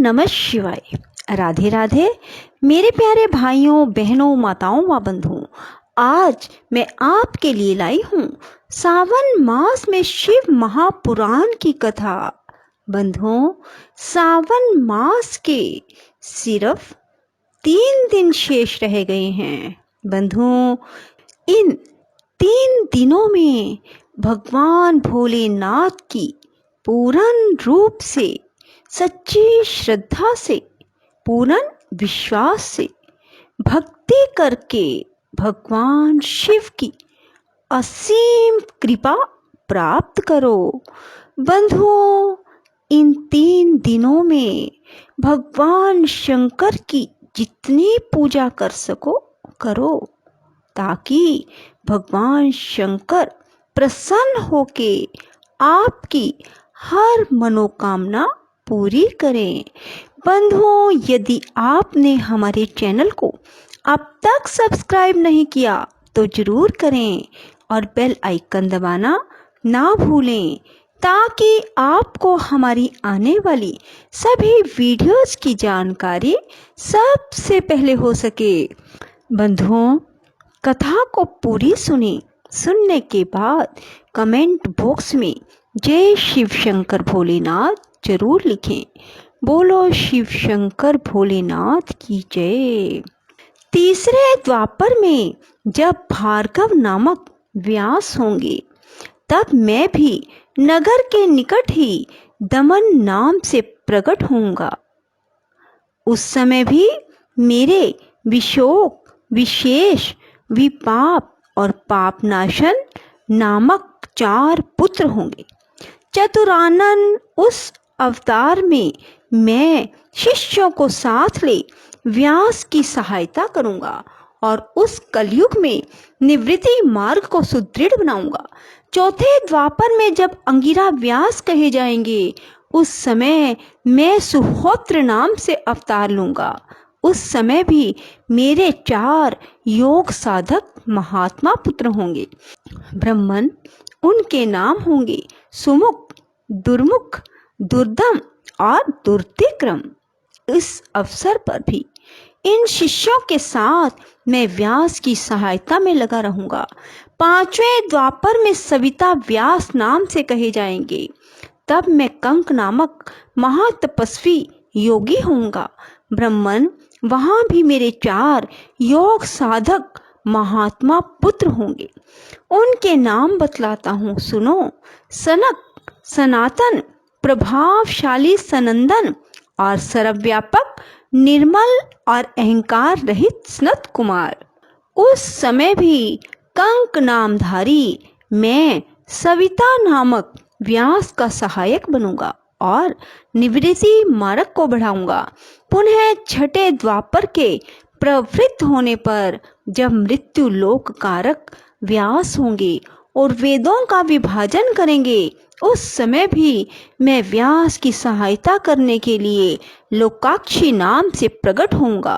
नमः शिवाय। राधे राधे मेरे प्यारे भाइयों बहनों माताओं व बंधुओं, आज मैं आपके लिए लाई हूँ सावन मास में शिव महापुराण की कथा। बंधुओं, सावन मास के सिर्फ 3 दिन शेष रह गए हैं। बंधुओं, इन 3 दिनों में भगवान भोलेनाथ की पूर्ण रूप से, सच्ची श्रद्धा से, पूर्ण विश्वास से भक्ति करके भगवान शिव की असीम कृपा प्राप्त करो। बंधुओं, इन 3 दिनों में भगवान शंकर की जितनी पूजा कर सको करो, ताकि भगवान शंकर प्रसन्न होके आपकी हर मनोकामना पूरी करें। बंधुओं, यदि आपने हमारे चैनल को अब तक सब्सक्राइब नहीं किया तो जरूर करें और बेल आइकन दबाना ना भूलें, ताकि आपको हमारी आने वाली सभी वीडियोस की जानकारी सबसे पहले हो सके। बंधुओं, कथा को पूरी सुनने के बाद कमेंट बॉक्स में जय शिव शंकर भोलेनाथ जरूर लिखें। बोलो शिव शंकर भोलेनाथ की जय। तीसरे द्वापर में जब भार्गव नामक व्यास होंगे, तब मैं भी नगर के निकट ही दमन नाम से प्रकट होऊंगा। उस समय भी मेरे विशोक, विशेष, विपाप और पापनाशन नामक 4 पुत्र होंगे। चतुरानन उस अवतार में मैं शिष्यों को साथ ले व्यास की सहायता करूंगा और उस कलयुग में निवृत्ति मार्ग को सुदृढ़ बनाऊंगा। चौथे द्वापर में जब अंगिरा व्यास कहे जाएंगे, उस समय मैं सुहोत्र नाम से अवतार लूंगा। उस समय भी मेरे 4 योग साधक महात्मा पुत्र होंगे। ब्राह्मण उनके नाम होंगे सुमुख, दुर्मुख, दुर्दम और दुर्तिक्रम। इस अवसर पर भी इन शिष्यों के साथ मैं व्यास की सहायता में लगा रहूंगा। 5वें द्वापर में सविता व्यास नाम से कहे जाएंगे। तब मैं कंक नामक महातपस्वी योगी होऊंगा। ब्राह्मण वहां भी मेरे 4 योग साधक महात्मा पुत्र होंगे। उनके नाम बतलाता हूँ, सुनो। सनक, सनातन, प्रभावशाली सनंदन और सर्वव्यापक निर्मल और अहंकार रहित सनत कुमार। उस समय भी कंक नामधारी मैं सविता नामक व्यास का सहायक बनूंगा और निवृत्ति मार्ग को बढ़ाऊंगा। पुनः 6ठे द्वापर के प्रवृत्त होने पर जब मृत्यु लोक कारक व्यास होंगे और वेदों का विभाजन करेंगे, उस समय भी मैं व्यास की सहायता करने के लिए लोकाक्षी नाम से प्रकट होऊंगा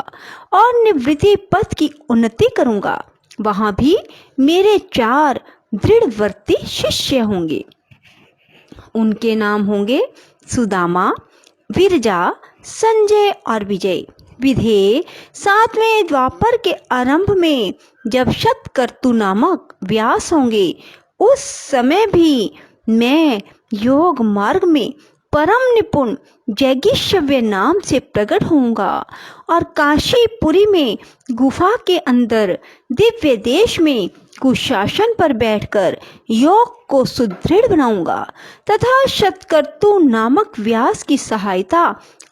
और निवृत्ति पथ की उन्नति करूंगा। वहां भी मेरे 4 दृढ़वर्ती शिष्य होंगे। उनके नाम होंगे सुदामा, विरजा, संजय और विजय। विधेय 7वें द्वापर के आरंभ में जब शतकर्तु नामक व्यास होंगे, उस समय भी मैं योग मार्ग में परम निपुण जैगिष्यव्य नाम से प्रकट होऊंगा और काशीपुरी में गुफा के अंदर दिव्य देश में कुशासन पर बैठकर योग को सुदृढ़ बनाऊंगा तथा शतकर्तु नामक व्यास की सहायता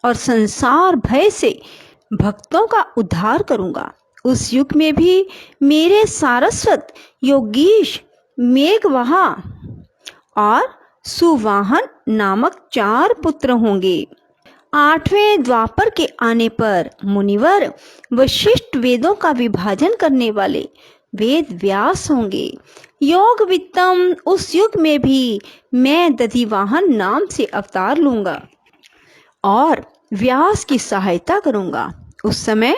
और संसार भय से भक्तों का उद्धार करूंगा। उस युग में भी मेरे सारस्वत, योगीश, मेघवाहा और सुवाहन नामक 4 पुत्र होंगे। 8वें द्वापर के आने पर मुनिवर वशिष्ठ वेदों का विभाजन करने वाले वेद व्यास होंगे। योग वित्तम उस युग में भी मैं दधिवाहन नाम से अवतार लूंगा और व्यास की सहायता करूंगा। उस समय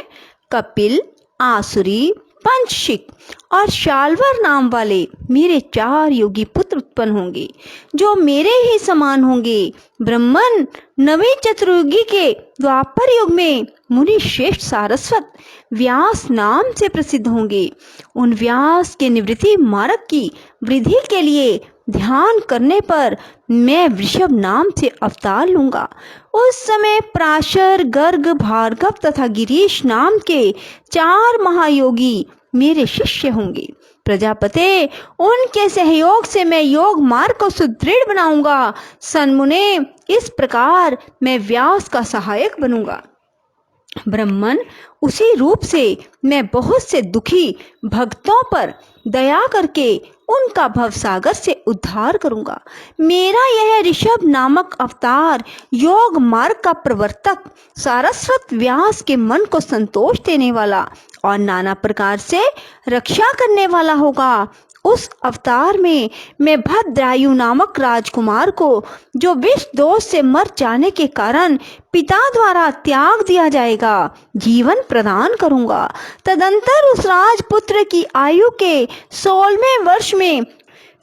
कपिल, आसुरी, पंचशिक और शाल्वर नाम वाले मेरे 4 योगी पुत्र उत्पन्न होंगे जो मेरे ही समान होंगे। ब्रह्मन नवे चतुर्युगी के द्वापर युग में मुनि श्रेष्ठ सारस्वत व्यास नाम से प्रसिद्ध होंगे। उन व्यास के निवृत्ति मार्ग की वृद्धि के लिए ध्यान करने पर मैं वृषभ नाम से अवतार लूंगा। उस समय प्राशर, गर्ग, भार्गव तथा गिरीश नाम के 4 महायोगी मेरे शिष्य होंगे। प्रजापते, उनके सहयोग से मैं योग मार्ग को सुदृढ़ बनाऊंगा। सन्मुने, इस प्रकार मैं व्यास का सहायक बनूंगा। ब्रह्मन, उसी रूप से मैं बहुत से दुखी भक्तों पर दया करके उनका भवसागर से उद्धार करूंगा। मेरा यह ऋषभ नामक अवतार योग मार्ग का प्रवर्तक, सारस्वत व्यास के मन को संतोष देने वाला और नाना प्रकार से रक्षा करने वाला होगा। उस अवतार में मैं भद्रायु नामक राजकुमार को, जो विष दोष से मर जाने के कारण पिता द्वारा त्याग दिया जाएगा, जीवन प्रदान करूंगा। तदंतर उस राजपुत्र की आयु के 16वें वर्ष में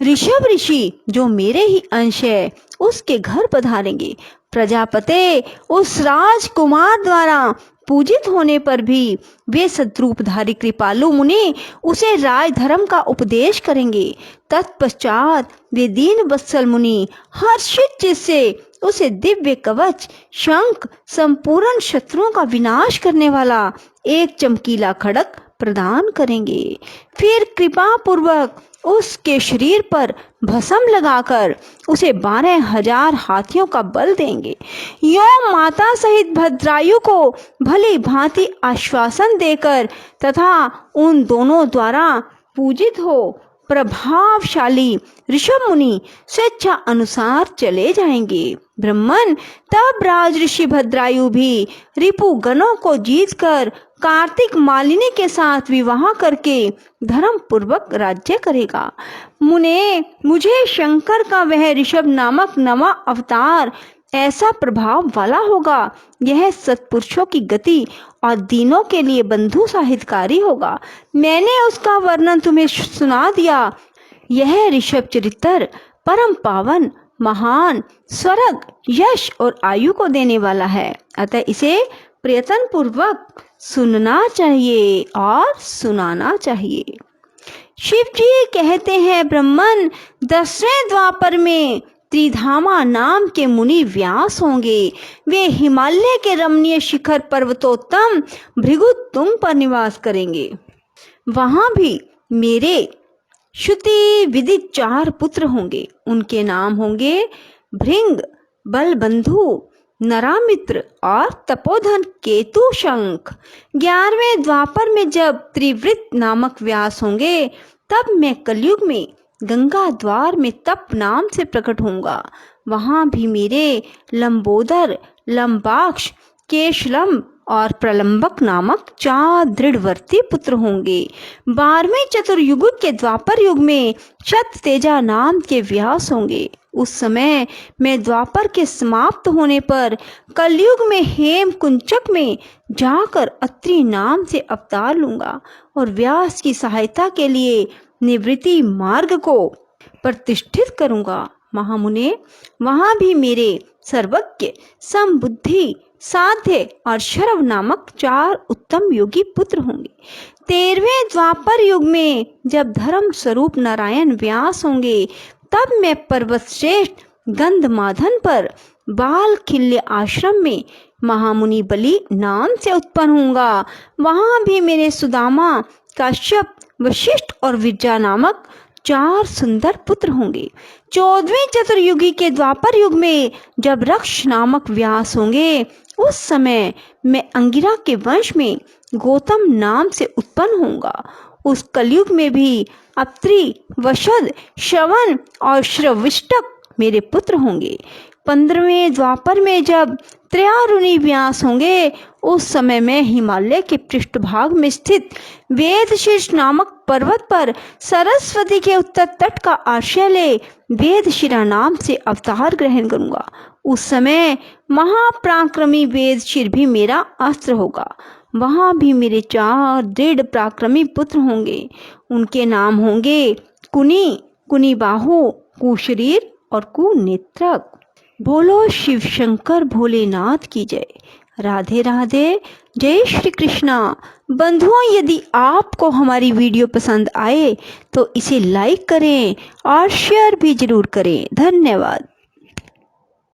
ऋषभ ऋषि, जो मेरे ही अंश है, उसके घर पधारेंगे। प्रजापते, उस राजकुमार द्वारा पूजित होने पर भी वे सद्रूपधारी कृपालु मुनि उसे राजधर्म का उपदेश करेंगे। तत्पश्चात वे दीन वत्सल मुनि हर्षित चित्त से उसे दिव्य कवच, शंख, संपूर्ण शत्रुओं का विनाश करने वाला एक चमकीला खड्ग प्रदान करेंगे। फिर कृपा पूर्वक उसके शरीर पर भस्म लगाकर उसे 12,000 हाथियों का बल देंगे। यो माता सहित भद्रायु को भली भांति आश्वासन देकर तथा उन दोनों द्वारा पूजित हो प्रभावशाली ऋषभ मुनि स्वेच्छा अनुसार चले जाएंगे। ब्रह्मन, तब राजऋषि भद्रायु भी रिपु गणों को जीतकर कार्तिक मालिनी के साथ विवाह करके धर्म पूर्वक राज्य करेगा। मुने, मुझे शंकर का वह ऋषभ नामक नवा अवतार ऐसा प्रभाव वाला होगा, यह सत्पुरुषों की गति और दीनों के लिए बंधु साहित्यकारी होगा। मैंने उसका वर्णन तुम्हें सुना दिया। यह ऋषभ चरित्र परम पावन, महान, स्वर्ग, यश और आयु को देने वाला है, अतः इसे प्रयत्न पूर्वक सुनना चाहिए और सुनाना चाहिए। शिव जी कहते हैं, ब्रह्मन, 10वें द्वापर में त्रिधामा नाम के मुनि व्यास होंगे। वे हिमालय के रमणीय शिखर पर्वतोत्तम भृगुतुंग पर निवास करेंगे। वहां भी मेरे श्रुति विदित 4 पुत्र होंगे। उनके नाम होंगे भृंग, बलबंधु, नरामित्र और तपोधन केतु शंख। 11वें द्वापर में जब त्रिवृत नामक व्यास होंगे, तब मैं कलयुग में गंगा द्वार में तप नाम से प्रकट होऊंगा। वहां भी मेरे लंबोदर, लंबाक्ष, केशलम और प्रलंबक नामक 4 दृढ़वर्ती पुत्र होंगे। 12वें चतुर्युग के द्वापर युग में शत तेजा नाम के व्यास होंगे। उस समय मैं द्वापर के समाप्त होने पर कलयुग में हेम कुंचक में जाकर अत्रि नाम से अवतार लूंगा और व्यास की सहायता के लिए निवृत्ति मार्ग को प्रतिष्ठित करूंगा। महामुने, वहां भी मेरे सर्वज्ञ, समबुद्धि, साध्य और शरव नामक 4 उत्तम योगी पुत्र होंगे। 13वें द्वापर युग में जब धर्म स्वरूप नारायण व्यास होंगे, तब मैं पर्वत श्रेष्ठ गंधमादन पर बाल खिल्य आश्रम में महामुनि बलि नाम से उत्पन्न होऊंगा। वहां भी मेरे सुदामा, काश्यप, वशिष्ठ और विरजा नामक 4 सुंदर पुत्र होंगे। 14वें चतुर्युगी के द्वापर युग में जब रक्ष नामक व्यास होंगे, उस समय मैं अंगिरा के वंश में गौतम नाम से उत्पन्न होऊंगा। उस कलयुग में भी अत्रि, वशद, श्रवण और श्रविष्टक मेरे पुत्र होंगे। 15वें द्वापर में जब त्रयारुणी व्यास होंगे, उस समय मैं हिमालय के पृष्ठभाग में स्थित वेदशीर्ष नामक पर्वत पर सरस्वती के उत्तर तट का आश्रय ले वेदशिरा नाम से अवतार ग्रहण करूंगा। उस समय महापराक्रमी वेदशिर भी मेरा अस्त्र होगा। वहाँ भी मेरे 4 दृढ़ पराक्रमी पुत्र होंगे। उनके नाम होंगे कुनी, कुनी बाहु, कुशरीर और कुनेत्रक। बोलो शिव शंकर भोलेनाथ की जय। राधे राधे। जय श्री कृष्णा। बंधुओं, यदि आपको हमारी वीडियो पसंद आए तो इसे लाइक करें और शेयर भी जरूर करें। धन्यवाद।